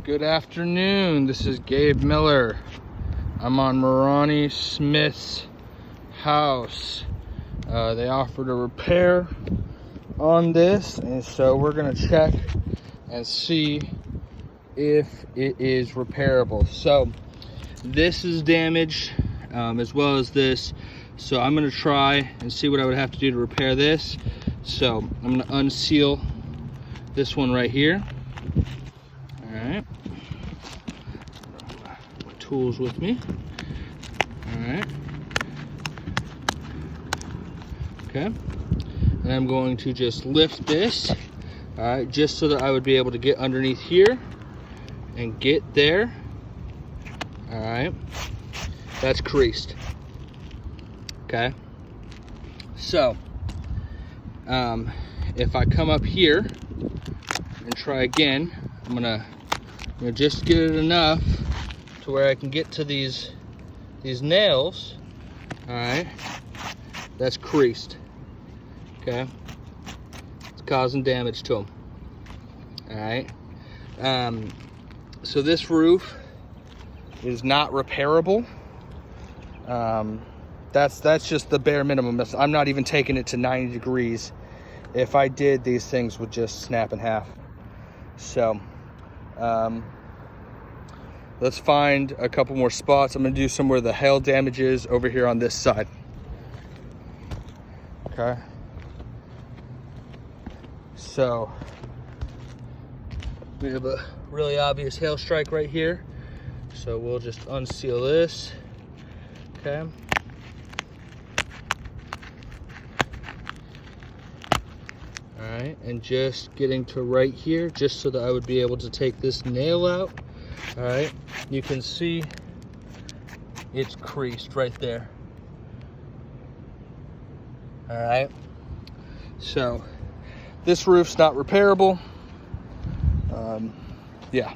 Good afternoon, this is Gabe Miller. I'm on Mirani Smith's house. They offered a repair on this, and so we're gonna check and see if it is repairable. So this is damaged as well as this, so I'm gonna try and see what I would have to do to repair this. So I'm gonna unseal this one right here. All right, my tools with me. All right, okay, and I'm going to just lift this, all right, just so that I would be able to get underneath here and get there. All right, that's creased. Okay, so if I come up here and try again, I'm gonna just get it enough to where I can get to these nails. All right, that's creased. Okay, it's causing damage to them. All right, so this roof is not repairable. That's just the bare minimum. I'm not even taking it to 90 degrees. If I did, these things would just snap in half. So let's find a couple more spots. I'm gonna do some where the hail damage is over here on this side. Okay, so we have a really obvious hail strike right here, so we'll just unseal this. Okay, all right, and just getting to right here, just so that I would be able to take this nail out. All right, you can see it's creased right there. All right, so this roof's not repairable. Yeah.